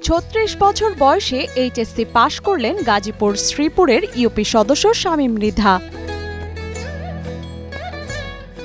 ৩৬ বছর বয়সে এইচএসসি পাশ করলেন গাজীপুর শ্রীপুরের ইউপি সদস্য শামীম মৃধা।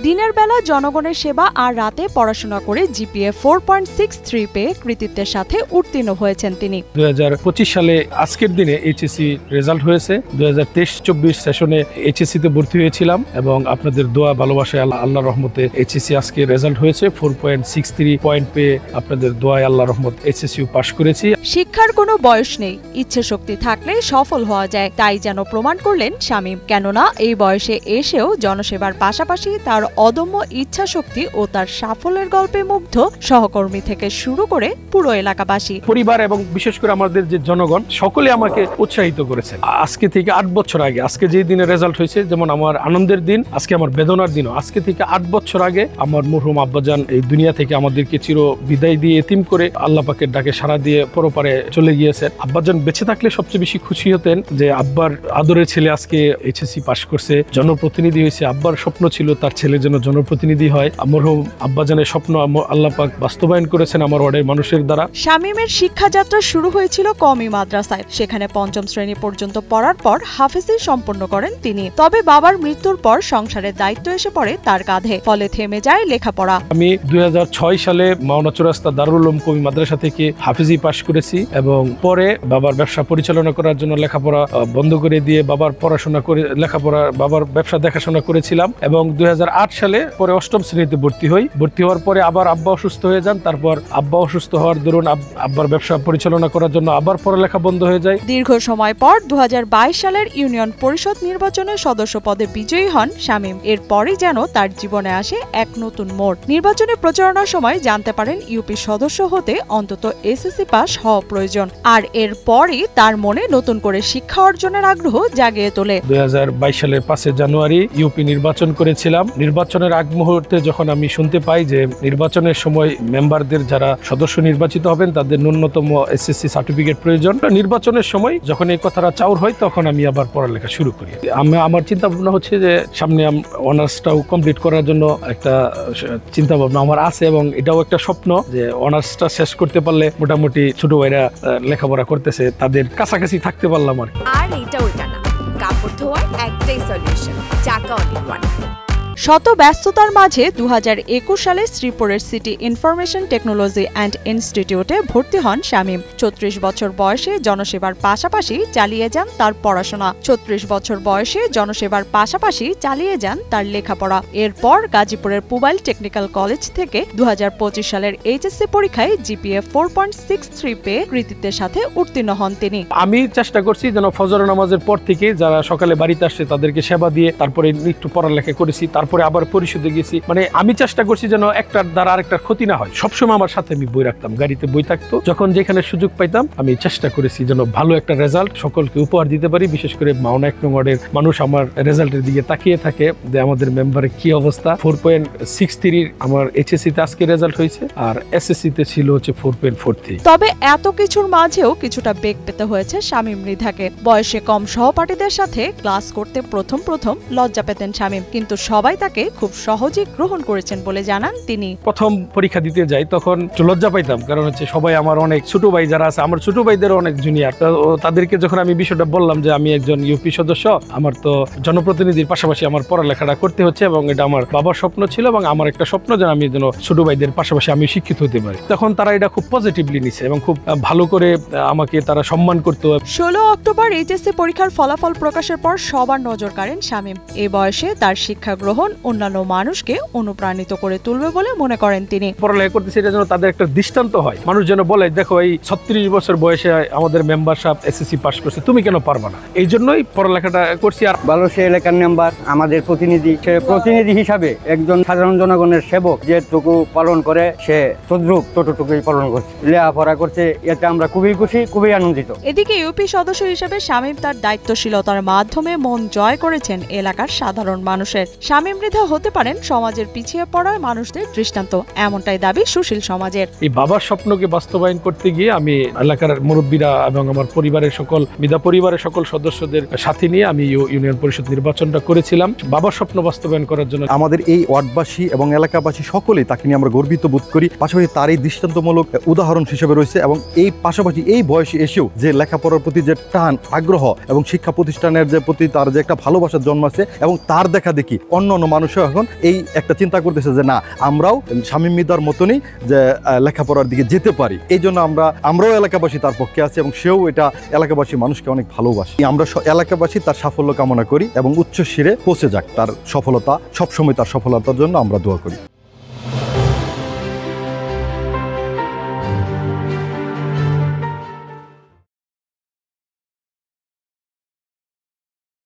দিনের বেলা জনগণের সেবা আর রাতে পড়াশোনা করে জিপিএ 4.63 পেয়ে কৃতিত্বের সাথে উত্তীর্ণ হয়েছেন তিনি। 2025 সালে আজকের দিনে এইচএসসি রেজাল্ট হয়েছে। 2023-24 সেশনে এইচএসসি তে ভর্তি হয়েছিলাম এবং আপনাদের দোয়া ভালোবাসায় আল্লাহর রহমতে এইচএসসি আজকে রেজাল্ট হয়েছে। 4.63 পয়েন্ট পেয়ে আপনাদের দোয়ায় আল্লাহর রহমত এইচএসসি পাস করেছি। শিক্ষার কোনো বয়স নেই, ইচ্ছে শক্তি থাকলে সফল হওয়া যায়, তাই যেন প্রমাণ করলেন শামীম। কেননা এই বয়সে এসেও জনসেবার পাশাপাশি তার অদম্য ইচ্ছা শক্তি ও তার সাফল্যের গল্পে মুগ্ধ সহকর্মী থেকে শুরু করে পুরো এলাকাবাসী, পরিবার এবং বিশেষ করে আমাদের যে জনগণ সকলে আমাকে উৎসাহিত করেছে। আজকে থেকে 8 বছর আগে, আজকে যে দিনে রেজাল্ট হয়েছে, যেমন আমার আনন্দের দিন, আজকে আমার বেদনার দিনও। আজকে থেকে 8 বছর আগে আমার মরহুম আব্বাজান এই দুনিয়া থেকে আমাদেরকে চির বিদায় দিয়ে এতিম করে আল্লাহ পাকের ডাকে সাড়া দিয়ে পরপারে চলে গিয়েছেন। আব্বাজান বেঁচে থাকলে সবচেয়ে বেশি খুশি হতেন যে আব্বার আদরের ছেলে আজকে এইচএসসি পাস করছে, জনপ্রতিনিধি হয়েছে। আব্বার স্বপ্ন ছিল তার ছেলে যেন জনপ্রতিনিধি হয়। মরহুম আব্বাজানের স্বপ্ন আল্লাহ পাক বাস্তবায়ন করেছেন আমার ওয়ার্ডের মানুষের দ্বারা। শামীমের শিক্ষাযাত্রা শুরু হয়েছিল কওমি মাদ্রাসায়। সেখানে 5ম শ্রেণী পর্যন্ত পড়ার পর হাফেজি সম্পন্ন করেন তিনি। তবে বাবার মৃত্যুর পর সংসারের দায়িত্ব এসে পড়ে তার কাঁধে, ফলে থেমে যায় লেখাপড়া। আমি 2006 সালে মাওনা চৌরাস্তা দারুল উলুম কওমি মাদ্রাসা থেকে হাফেজি পাস করেছি এবং পরে বাবার ব্যবসা পরিচালনা করার জন্য লেখাপড়া বন্ধ করে দিয়ে বাবার পড়াশোনা করে বাবার ব্যবসা দেখাশোনা করেছিলাম এবং 2008 সালে পরে 8ম শ্রেণীতে ভর্তি হই। ভর্তি হওয়ার পরে আবার আব্বা অসুস্থ হয়ে যান। তারপর আব্বা অসুস্থ হওয়ার দরুন আব্বার ব্যবসা পরিচালনা করার জন্য আবার পড়ালেখা বন্ধ হয়ে যায়। দীর্ঘ সময় পর 2022 সালের ইউনিয়ন পরিষদ নির্বাচনে সদস্য পদে বিজয়ী হন শামীম। এরপরই যেন তার জীবনে আসে এক নতুন মোড়। নির্বাচনে প্রচারণার সময় জানতে পারেন ইউপি সদস্য হতে অন্তত এসএসসি পাস হওয়া প্রয়োজন, আর এরপরই তার মনে নতুন করে শিক্ষা অর্জনের আগ্রহ জাগিয়ে তোলে। 2022 সালের 5 জানুয়ারি ইউপি নির্বাচন করেছিলাম। নির্বাচনের আগ মুহূর্তে যখন আমি শুনতে পাই যে নির্বাচনের সময় মেম্বারদের যারা সদস্য নির্বাচিত হবেন তাদের ন্যূনতম এসএসসি সার্টিফিকেট প্রয়োজন, নির্বাচনের সময় যখন এই কথাটা চাউর হয় তখন আমি আবার পড়ালেখা শুরু করি। আমার চিন্তা ভাবনা হচ্ছে যে সামনে অনার্সটাও কমপ্লিট করার জন্য একটা চিন্তা ভাবনা আমার আছে এবং এটাও একটা স্বপ্ন যে অনার্সটা শেষ করতে পারলে মোটামুটি ছোট ভাইরা লেখাপড়া করতেছে তাদের কাছাকাছি থাকতে পারলাম আর এটা ওইটা না, কাপড় ধোয়ার একটাই সলিউশন, চাকা অল-ইন-ওয়ান। শত ব্যস্ততার মাঝে 2021 সালে শ্রীপুরের সিটি ইনফরমেশন টেকনোলজি অ্যান্ড ইনস্টিটিউটে ভর্তি হন শামীম। 34 বছর বয়সে জনসেবার পাশাপাশি চালিয়ে যান তার পড়াশোনা। 34 বছর বয়সে জনসেবার পাশাপাশি চালিয়ে যান তার লেখাপড়া। এরপর গাজীপুরের পুবাইল টেকনিক্যাল কলেজ থেকে 2025 সালের এইচএসসি পরীক্ষায় জিপিএ 4.63 পেয়ে কৃতিত্বের সাথে উত্তীর্ণ হন তিনি। আমি চেষ্টা করছি যেন ফজর নামাজের পর থেকে যারা সকালে বাড়িতে আসছে তাদেরকে সেবা দিয়ে তারপরে একটু পড়ালেখা করেছি, তারপরে আবার পরিশোধে গেছি। মানে আমি চেষ্টা করছি যেন একটার দ্বারা আরেকটার ক্ষতি না হয়। সবসময় আমার সাথে আমি বই রাখতাম, গাড়িতে বই থাকতো। যখন যেখানে সুযোগ পাইতাম আমি চেষ্টা করেছি যেন ভালো একটা রেজাল্ট সকলকে উপহার দিতে পারি। বিশেষ করে মাওনা 1 নং ওয়ার্ডের মানুষ আমার রেজাল্টের দিকে তাকিয়ে থাকে যে আমাদের মেম্বারের কি অবস্থা। 4.63 আমার এইচএসসি তে আজকে রেজাল্ট হয়েছে আর এসএসসি তে ছিল হচ্ছে 4.43। তবে এত কিছুর মাঝেও কিছুটা বেগ পেতে হয়েছে শামীম মৃধাকে। বয়সে কম সহপাঠীদের সাথে ক্লাস করতে প্রথম লজ্জা পেতেন শামীম, কিন্তু সবাই তাকে খুব সহজেই গ্রহণ করেছেন বলে জানান তিনি। প্রথম পরীক্ষা দিতে যাই তখন লজ্জা পাইতাম, কারণ হচ্ছে সবাই আমার অনেক ছোট ভাই যারা আছে, আমার ছোট ভাইদের অনেক জুনিয়র। তাদেরকে যখন আমি বিষয়টা বললাম যে আমি একজন ইউপি সদস্য, আমার তো জনপ্রতিনিধির পাশাপাশি আমার পড়ালেখাটা করতে হচ্ছে এবং এটা আমার বাবার স্বপ্ন ছিল এবং আমার একটা স্বপ্ন যে আমি যেন ছোট ভাইদের পাশাপাশি আমি শিক্ষিত হতে পারি, তখন তারা এটা খুব পজিটিভলি নিছে এবং খুব ভালো করে আমাকে তারা সম্মান করতো। 16 অক্টোবর এইচএসসি পরীক্ষার ফলাফল প্রকাশের পর সবার নজর কাড়েন শামীম। এই বয়সে তার শিক্ষা গ্রহণ অন্যান্য মানুষকে অনুপ্রাণিত করে তুলবে বলে মনে করেন তিনি। পড়ালেখা করতেছে এটা যেন তাদের একটা দৃষ্টান্ত হয়, মানুষ যেন বলে দেখো এই 36 বছর বয়সে আমাদের মেম্বার সাহেব এসএসসি পাস করছে, তুমি কেন পারবা না। এই জন্যই পড়ালেখাটা করছি। আর ভালো সে এলাকার মেম্বার, আমাদের প্রতিনিধি হিসাবে একজন সাধারণ জনগণের সেবক যেটুকু পালন করে সে ততটুকুই পালন করছে, লেখাপড়া করছে, এতে আমরা খুবই খুশি, খুবই আনন্দিত। এদিকে ইউপি সদস্য হিসেবে শামীম তার দায়িত্বশীলতার মাধ্যমে মন জয় করেছেন এলাকার সাধারণ মানুষের। শামীম মৃধা হতে পারেন সমাজের পিছিয়ে পড়া মানুষদের দৃষ্টান্ত, এমনটাই দাবি সুশীল সমাজের। এই বাবার স্বপ্নকে বাস্তবায়ন করতে গিয়ে আমি এলাকার মুরব্বীরা এবং আমার পরিবারের সকল মৃধা পরিবারের সকল সদস্যদের সাথে নিয়ে আমি ইউনিয়ন পরিষদ নির্বাচনটা করেছিলাম বাবার স্বপ্ন বাস্তবায়ন করার জন্য। আমাদের এই ওয়ার্ডবাসী এবং এলাকাবাসী সকলেই তাকে নিয়ে আমরা গর্বিত বোধ করি। পাশাপাশি তার এই দৃষ্টান্তমূলক উদাহরণ হিসেবে রয়েছে এবং এই পাশাপাশি এই বয়সে এসেও যে লেখাপড়ার প্রতি যে টান, আগ্রহ এবং শিক্ষা প্রতিষ্ঠানের যে প্রতি তার যে একটা ভালোবাসার জন্মাচ্ছে এবং তার দেখা দেখি অন্য মানুষও এখন এই একটা চিন্তা করতেছে যে না, আমরাও শামীম মৃধার মতনই যে লেখাপড়ার দিকে যেতে পারি। এই জন্য আমরাও এলাকাবাসী তার পক্ষে আছি এবং সেও এটা এলাকাবাসী মানুষকে অনেক ভালোবাসি। আমরা এলাকাবাসী তার সাফল্য কামনা করি এবং উচ্চ শিরে পৌঁছে যাক। তার সফলতা সবসময়, তার সফলতার জন্য আমরা দোয়া করি।